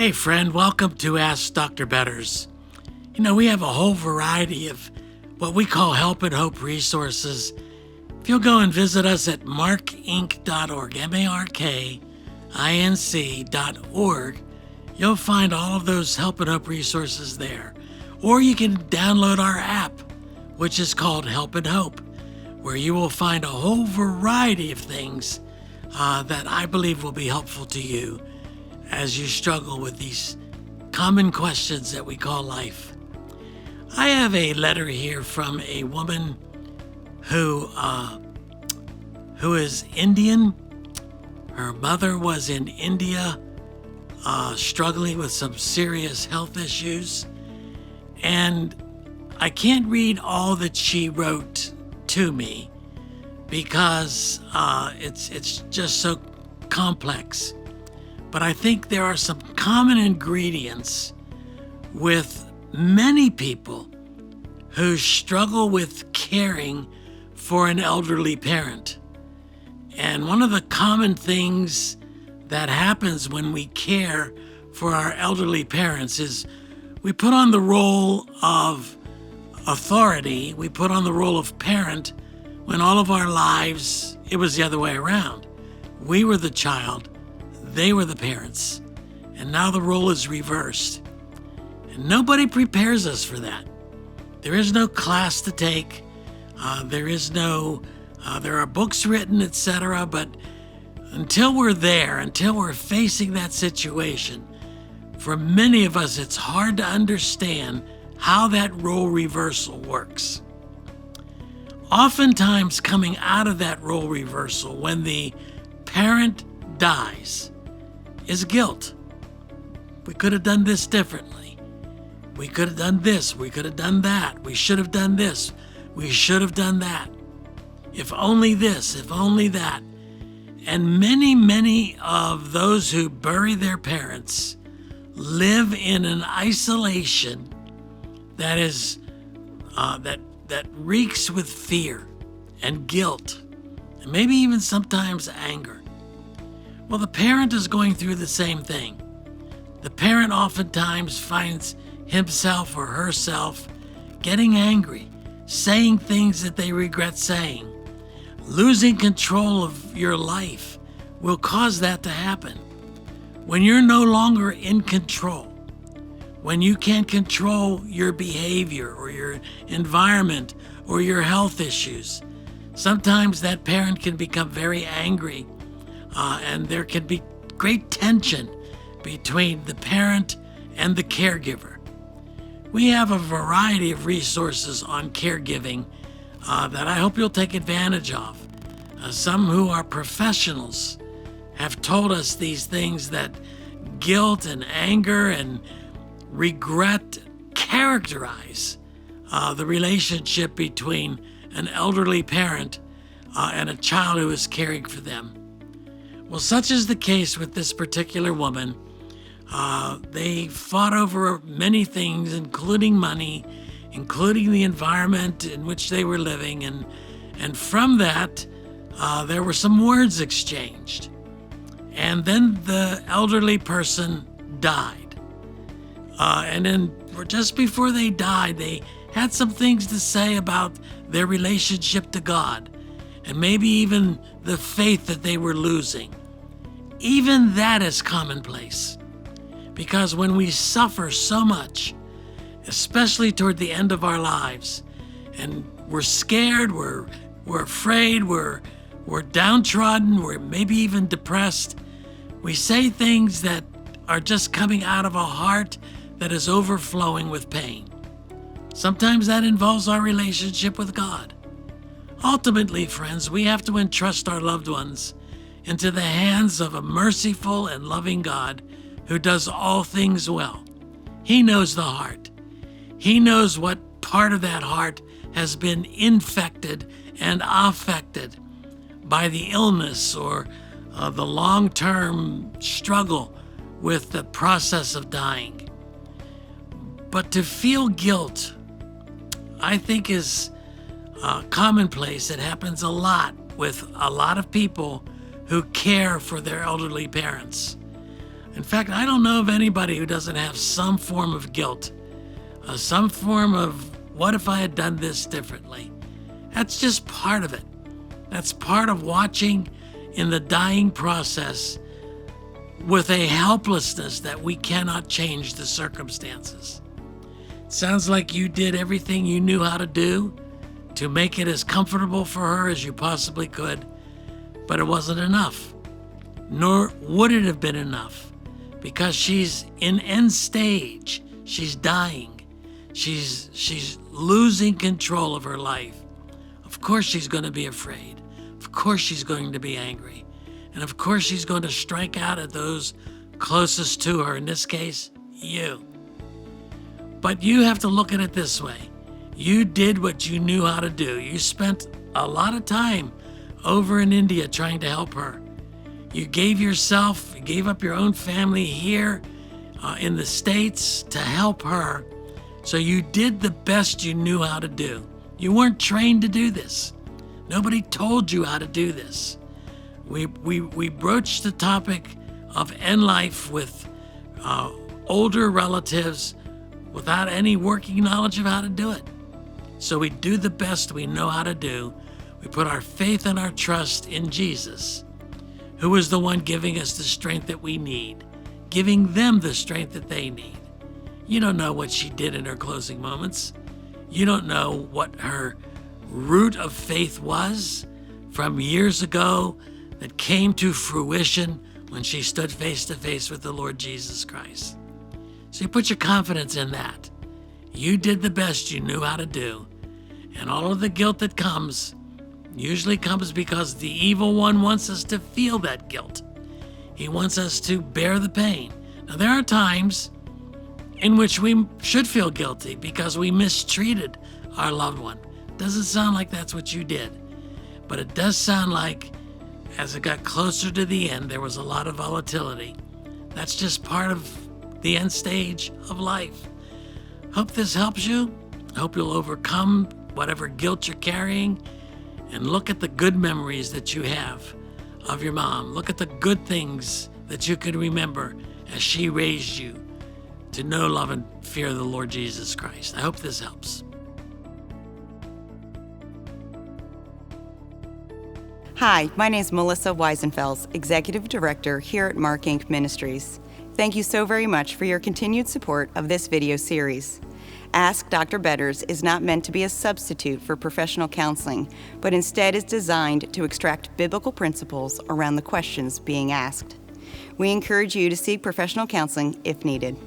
Hey friend, welcome to Ask Dr. Betters. We have a whole variety of what we call help and hope resources. If you'll go and visit us at markinc.org, markinc.org, you'll find all of those help and hope resources there. Or you can download our app, which is called Help and Hope, where you will find a whole variety of things that I believe will be helpful to you as you struggle with these common questions that we call life. I have a letter here from a woman who is Indian. Her mother was in India, struggling with some serious health issues. And I can't read all that she wrote to me because it's just so complex. But I think there are some common ingredients with many people who struggle with caring for an elderly parent. And one of the common things that happens when we care for our elderly parents is we put on the role of authority, we put on the role of parent, when all of our lives it was the other way around. We were the child, they were the parents, and now the role is reversed. And nobody prepares us for that. There is no class to take. There are books written, etc. But until we're there, until we're facing that situation, for many of us, it's hard to understand how that role reversal works. Oftentimes, coming out of that role reversal, when the parent dies, is guilt. We could have done this differently. We could have done this. We could have done that. We should have done this. We should have done that. If only this, if only that. And many of those who bury their parents live in an isolation that is that reeks with fear and guilt, and maybe even sometimes anger. Well, the parent is going through the same thing. The parent oftentimes finds himself or herself getting angry, saying things that they regret saying. Losing control of your life will cause that to happen. When you're no longer in control, when you can't control your behavior or your environment or your health issues, sometimes that parent can become very angry, and there can be great tension between the parent and the caregiver. We have a variety of resources on caregiving that I hope you'll take advantage of. Some who are professionals have told us these things, that guilt and anger and regret characterize the relationship between an elderly parent and a child who is caring for them. Well, such is the case with this particular woman. They fought over many things, including money, including the environment in which they were living, and from that, there were some words exchanged. And then the elderly person died. And then just before they died, they had some things to say about their relationship to God, and maybe even the faith that they were losing. Even that is commonplace, because when we suffer so much, especially toward the end of our lives, and we're scared, we're afraid, we're downtrodden, we're maybe even depressed, we say things that are just coming out of a heart that is overflowing with pain. Sometimes that involves our relationship with God. Ultimately, friends, we have to entrust our loved ones into the hands of a merciful and loving God who does all things well. He knows the heart. He knows what part of that heart has been infected and affected by the illness or the long-term struggle with the process of dying. But to feel guilt, I think, is commonplace. It happens a lot with a lot of people who care for their elderly parents. In fact, I don't know of anybody who doesn't have some form of guilt, some form of, what if I had done this differently? That's just part of it. That's part of watching in the dying process with a helplessness that we cannot change the circumstances. It sounds like you did everything you knew how to do to make it as comfortable for her as you possibly could, but it wasn't enough. Nor would it have been enough, because she's in end stage. She's dying. She's losing control of her life. Of course she's going to be afraid. Of course she's going to be angry. And of course she's going to strike out at those closest to her, in this case, you. But you have to look at it this way. You did what you knew how to do. You spent a lot of time over in India trying to help her. You gave yourself, you gave up your own family here in the States to help her. So you did the best you knew how to do. You weren't trained to do this. Nobody told you how to do this. We broached the topic of end life with older relatives without any working knowledge of how to do it. So we do the best we know how to do. We put our faith and our trust in Jesus, who is the one giving us the strength that we need, giving them the strength that they need. You don't know what she did in her closing moments. You don't know what her root of faith was from years ago that came to fruition when she stood face to face with the Lord Jesus Christ. So you put your confidence in that. You did the best you knew how to do. And all of the guilt that comes usually comes because the evil one wants us to feel that guilt. He wants us to bear the pain. Now, there are times in which we should feel guilty because we mistreated our loved one. Doesn't sound like that's what you did, but it does sound like as it got closer to the end, there was a lot of volatility. That's just part of the end stage of life. Hope this helps you. Hope you'll overcome whatever guilt you're carrying and look at the good memories that you have of your mom. Look at the good things that you can remember as she raised you to know, love, and fear the Lord Jesus Christ. I hope this helps. Hi, my name is Melissa Weisenfels, Executive Director here at MARKINC Ministries. Thank you so very much for your continued support of this video series. Ask Dr. Betters is not meant to be a substitute for professional counseling, but instead is designed to extract biblical principles around the questions being asked. We encourage you to seek professional counseling if needed.